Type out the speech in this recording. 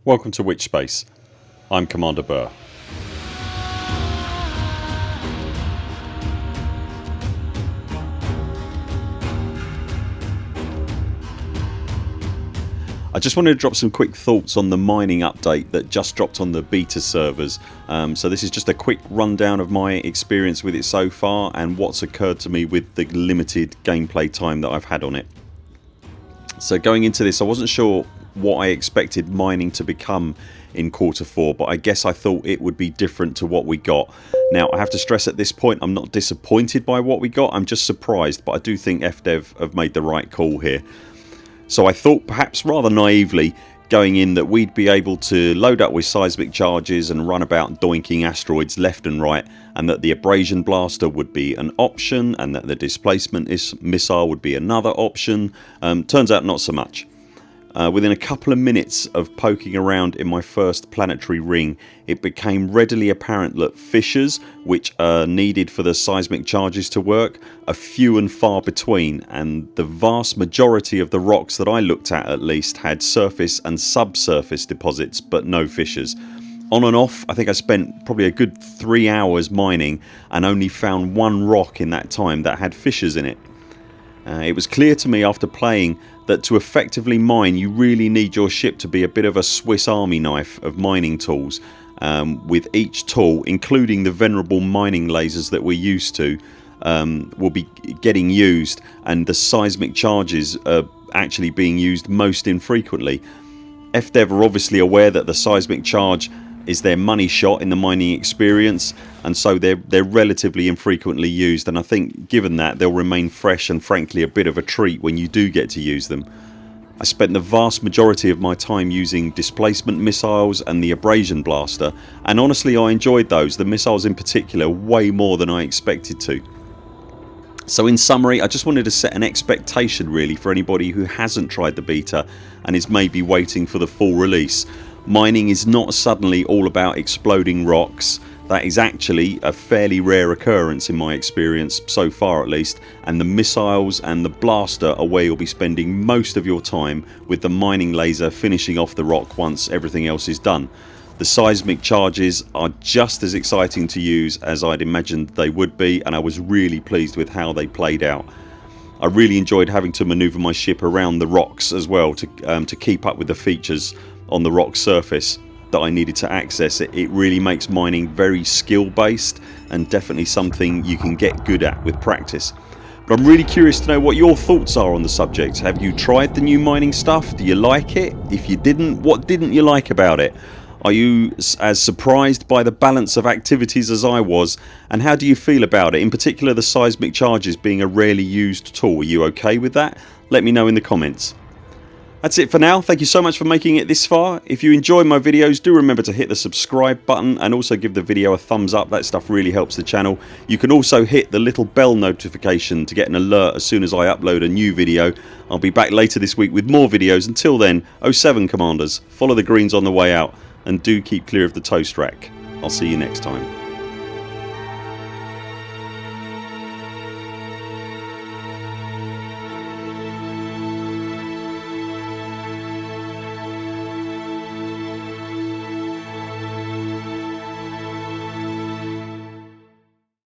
Welcome to Witchspace. I'm Commander Burr. I just wanted to drop some quick thoughts on the mining update that just dropped on the beta servers. So this is just a quick rundown of my experience with it so far and what's occurred to me with the limited gameplay time that I've had on it. So going into this, I wasn't sure what I expected mining to become in quarter 4, but I guess I thought it would be different to what we got. Now I have to stress at this point, I'm not disappointed by what we got, I'm just surprised, but I do think FDev have made the right call here. So I thought, perhaps rather naively, going in that we'd be able to load up with seismic charges and run about doinking asteroids left and right, and that the abrasion blaster would be an option and that the displacement missile would be another option. Turns out not so much. Within a couple of minutes of poking around in my first planetary ring, it became readily apparent that fissures, which are needed for the seismic charges to work, are few and far between, and the vast majority of the rocks that I looked at least had surface and subsurface deposits but no fissures. On and off, I think I spent probably a good 3 hours mining and only found one rock in that time that had fissures in it. It was clear to me after playing that to effectively mine you really need your ship to be a bit of a Swiss army knife of mining tools, with each tool, including the venerable mining lasers that we're used to, will be getting used, and the seismic charges are actually being used most infrequently. FDev are obviously aware that the seismic charge is their money shot in the mining experience, and so they're relatively infrequently used, and I think given that they'll remain fresh and frankly a bit of a treat when you do get to use them. I spent the vast majority of my time using displacement missiles and the abrasion blaster, and honestly I enjoyed those, the missiles in particular, way more than I expected to. So in summary, I just wanted to set an expectation really for anybody who hasn't tried the beta and is maybe waiting for the full release. Mining is not suddenly all about exploding rocks. That is actually a fairly rare occurrence in my experience so far at least, and the missiles and the blaster are where you'll be spending most of your time, with the mining laser finishing off the rock once everything else is done. The seismic charges are just as exciting to use as I'd imagined they would be, and I was really pleased with how they played out. I really enjoyed having to manoeuvre my ship around the rocks as well to keep up with the features on the rock surface that I needed to access. It really makes mining very skill based and definitely something you can get good at with practice. But I'm really curious to know what your thoughts are on the subject. Have you tried the new mining stuff? Do you like it? If you didn't, what didn't you like about it? Are you as surprised by the balance of activities as I was, and how do you feel about it, in particular the seismic charges being a rarely used tool? Are you okay with that? Let me know in the comments. That's it for now. Thank you so much for making it this far. If you enjoy my videos, do remember to hit the subscribe button and also give the video a thumbs up. That stuff really helps the channel. You can also hit the little bell notification to get an alert as soon as I upload a new video. I'll be back later this week with more videos. Until then, 07 Commanders, follow the greens on the way out and do keep clear of the toast rack. I'll see you next time.